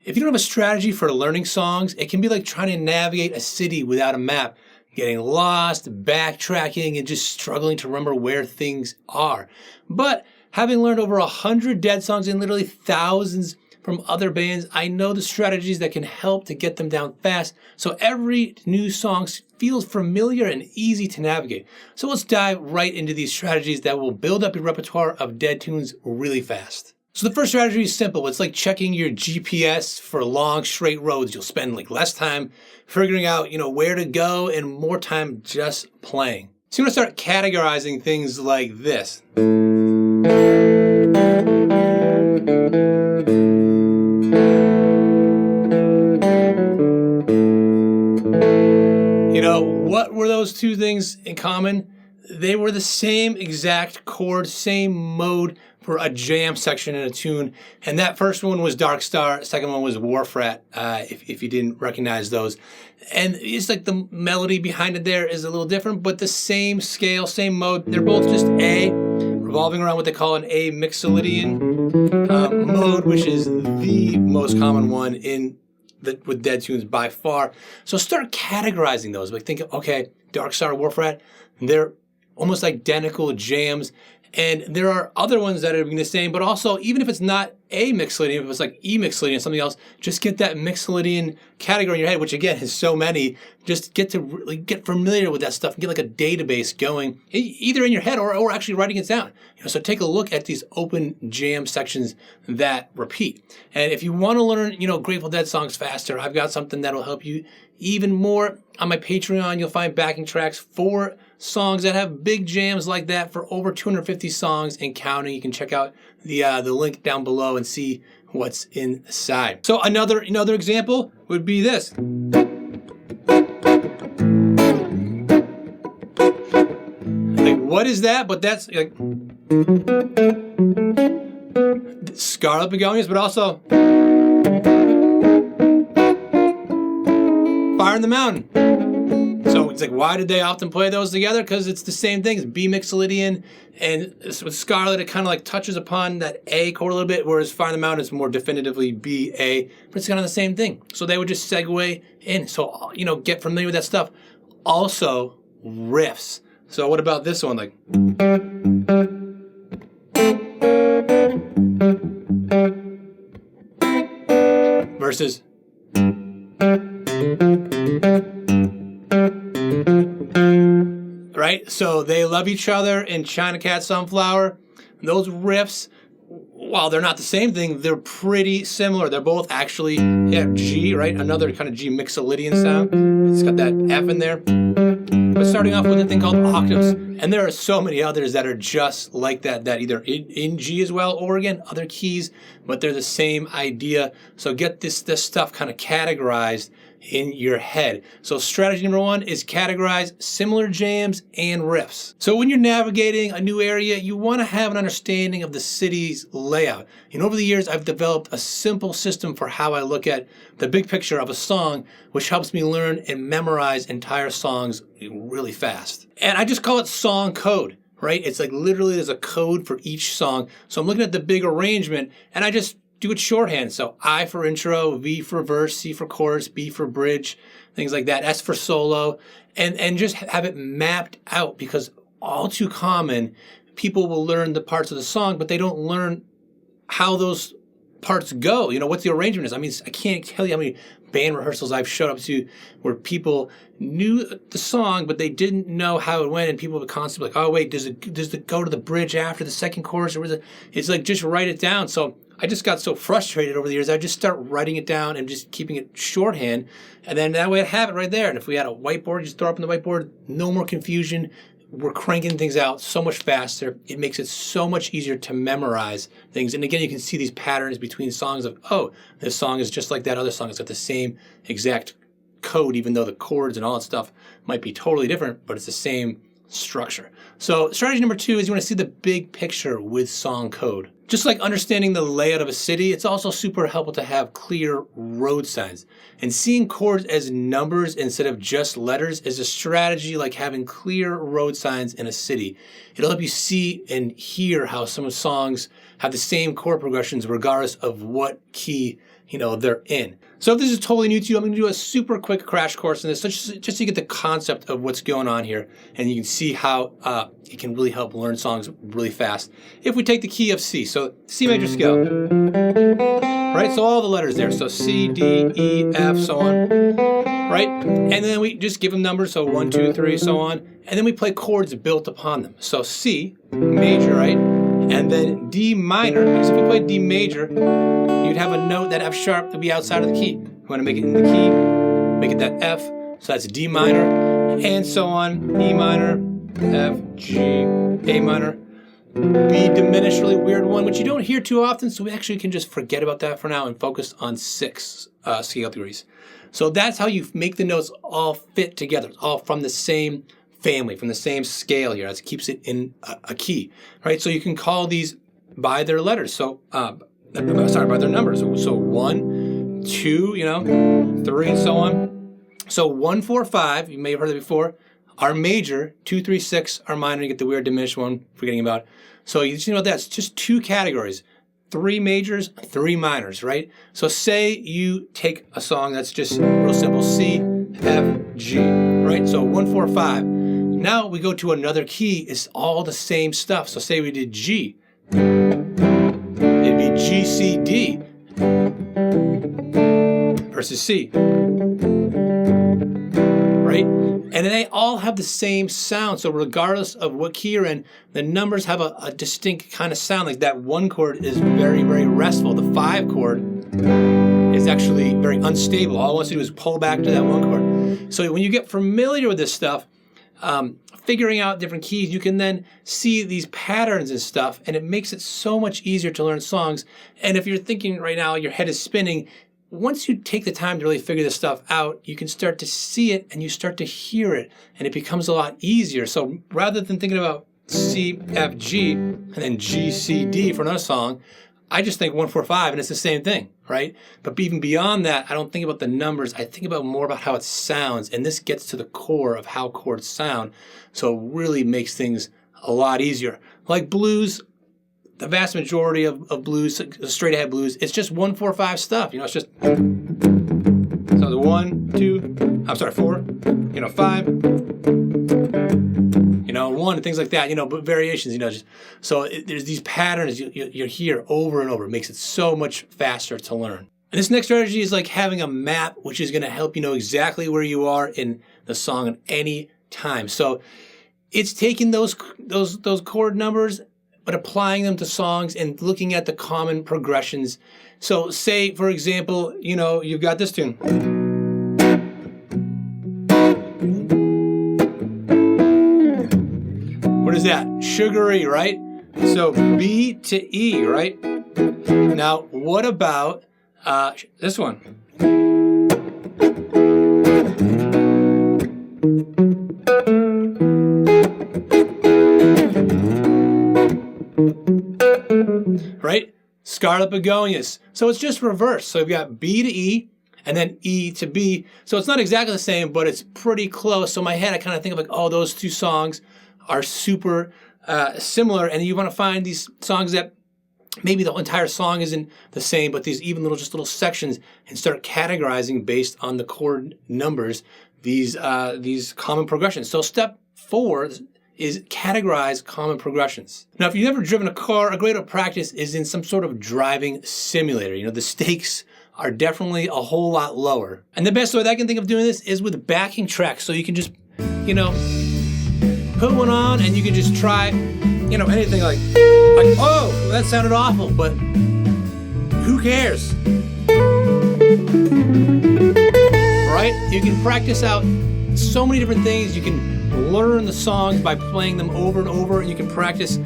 If you don't have a strategy for learning songs, it can be like trying to navigate a city without a map, getting lost, backtracking, and just struggling to remember where things are. But having learned over 100 Dead songs and literally thousands from other bands, I know the strategies that can help to get them down fast, so every new song feels familiar and easy to navigate. So let's dive right into these strategies that will build up your repertoire of Dead tunes really fast. So the first strategy is simple. It's like checking your GPS for long straight roads. You'll spend like less time figuring out, where to go and more time just playing. So you want to start categorizing things like this. What were those two things in common? They were the same exact chord, same mode for a jam section in a tune. And that first one was Dark Star, second one was Warfrat, if you didn't recognize those. And it's like the melody behind it there is a little different, but the same scale, same mode. They're both just A, revolving around what they call an A Mixolydian mode, which is the most common one with Dead tunes by far. So start categorizing those. Like think, okay, Dark Star, Warfrat, they're almost identical jams. And there are other ones that are the same, but also even if it's not A Mixolydian, if it's like E Mixolydian, something else, just get that Mixolydian category in your head, which again has so many. Just get to really get familiar with that stuff and get like a database going, either in your head or actually writing it down. So take a look at these open jam sections that repeat. And if you want to learn, Grateful Dead songs faster, I've got something that'll help you even more. On my Patreon, you'll find backing tracks for songs that have big jams like that for over 250 songs and counting. You can check out the link down below and see what's inside. So another example would be this. Like, what is that? But that's like Scarlet Begonias, but also Fire in the Mountain. So it's like, why did they often play those together? Because it's the same thing. It's B Mixolydian, and with Scarlet, it kind of like touches upon that A chord a little bit, whereas Fire in the Mountain is more definitively B, A, but it's kind of the same thing. So they would just segue in. So, get familiar with that stuff. Also, riffs. So what about this one? Like, versus right? So they love each other in China Cat Sunflower. Those riffs, while they're not the same thing, they're pretty similar. They're both actually G, right? Another kind of G Mixolydian sound. It's got that F in there. But starting off with a thing called octaves. And there are so many others that are just like that either in G as well, or again, other keys, but they're the same idea. So get this stuff kind of categorized in your head. So strategy number one is categorize similar jams and riffs. So when you're navigating a new area, you want to have an understanding of the city's layout. And over the years, I've developed a simple system for how I look at the big picture of a song, which helps me learn and memorize entire songs really fast. And I just call it song code, right? It's like literally there's a code for each song. So I'm looking at the big arrangement and I just do it shorthand. So I for intro, V for verse, C for chorus, B for bridge, things like that, S for solo, and just have it mapped out, because all too common, people will learn the parts of the song, but they don't learn how those parts go. What the arrangement is. I mean, I can't tell you how many band rehearsals I've showed up to where people knew the song, but they didn't know how it went, and people would constantly like, oh wait, does it go to the bridge after the second chorus, or it's like, just write it down. So I just got so frustrated over the years, I just start writing it down and just keeping it shorthand, and then that way I'd have it right there. And if we had a whiteboard, just throw it up on the whiteboard, no more confusion. We're cranking things out so much faster. It makes it so much easier to memorize things. And again, you can see these patterns between songs of, oh, this song is just like that other song. It's got the same exact code, even though the chords and all that stuff might be totally different, but it's the same structure. So strategy number two is you want to see the big picture with song code. Just like understanding the layout of a city, it's also super helpful to have clear road signs. And seeing chords as numbers instead of just letters is a strategy like having clear road signs in a city. It'll help you see and hear how some songs have the same chord progressions regardless of what key they're in. So if this is totally new to you, I'm going to do a super quick crash course in this, just so you get the concept of what's going on here, and you can see how it can really help learn songs really fast. If we take the key of C, so C major scale, right? So all the letters there, so C, D, E, F, so on, right? And then we just give them numbers, so 1, 2, 3, so on, and then we play chords built upon them. So C major, right? And then D minor, because if we played D major, you'd have a note, that F sharp, that would be outside of the key. We want to make it in the key, make it that F, so that's D minor, and so on, E minor, F, G, A minor, B diminished, really weird one, which you don't hear too often, so we actually can just forget about that for now and focus on 6 scale degrees. So that's how you make the notes all fit together, all from the same family, from the same scale here. That keeps it in a key, right? So you can call these by their letters. So, by their numbers. So 1, 2, 3, and so on. So 1, 4, 5, you may have heard it before, are major. 2, 3, 6 are minor. You get the weird diminished one, forgetting about. So you just know that it's just 2 categories. 3 majors, 3 minors, right? So say you take a song that's just real simple, C, F, G, right? So 1, 4, 5. Now we go to another key, it's all the same stuff. So say we did G, it'd be G, C, D versus C, right? And they all have the same sound. So regardless of what key you're in, the numbers have a distinct kind of sound. Like that 1 chord is very, very restful. The 5 chord is actually very unstable. All it wants to do is pull back to that 1 chord. So when you get familiar with this stuff, figuring out different keys, you can then see these patterns and stuff, and it makes it so much easier to learn songs. And if you're thinking right now, your head is spinning, once you take the time to really figure this stuff out, you can start to see it and you start to hear it, and it becomes a lot easier. So rather than thinking about C, F, G, and then G, C, D for another song, I just think 1, 4, 5, and it's the same thing, right? But even beyond that, I don't think about the numbers. I think about more about how it sounds, and this gets to the core of how chords sound, so it really makes things a lot easier. Like blues, the vast majority of blues, straight ahead blues, it's just 1, 4, 5 stuff. It's just so the 1, 2, 4, 5, 1, and things like that, but variations, just so there's these patterns you hear over and over. It makes it so much faster to learn. And this next strategy is like having a map, which is going to help you know exactly where you are in the song at any time. So it's taking those chord numbers, but applying them to songs and looking at the common progressions. So say, for example, you've got this tune. What is that? Sugary, right? So B to E, right? Now, what about this one? Right? Scarlet Begonias. So it's just reversed. So we've got B to E and then E to B. So it's not exactly the same, but it's pretty close. So in my head, I kind of think of like, oh, those 2 songs are super similar. And you want to find these songs that maybe the entire song isn't the same, but these even little sections, and start categorizing based on the chord numbers, these common progressions. So step 4 is categorize common progressions. Now, if you've never driven a car, a great way to practice is in some sort of driving simulator. The stakes are definitely a whole lot lower. And the best way that I can think of doing this is with backing tracks. So you can just, put one on and you can just try, anything like, oh, that sounded awful, but who cares? Right? You can practice out so many different things. You can learn the songs by playing them over and over, and you can practice,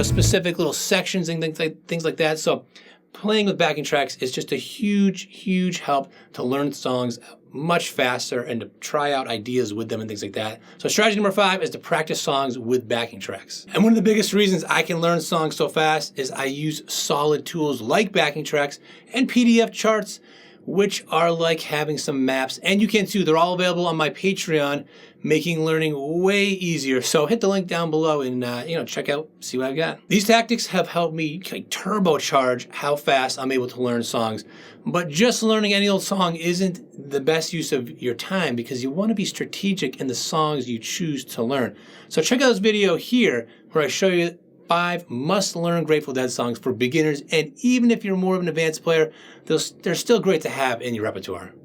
specific little sections and things like that. So playing with backing tracks is just a huge, huge help to learn songs much faster and to try out ideas with them and things like that. So strategy number 5 is to practice songs with backing tracks. And one of the biggest reasons I can learn songs so fast is I use solid tools like backing tracks and PDF charts, which are like having some maps. And you can too. They're all available on my Patreon, making learning way easier. So hit the link down below and check out, see what I've got. These tactics have helped me turbocharge how fast I'm able to learn songs. But just learning any old song isn't the best use of your time, because you want to be strategic in the songs you choose to learn. So check out this video here where I show you 5 must-learn Grateful Dead songs for beginners, and even if you're more of an advanced player, they're still great to have in your repertoire.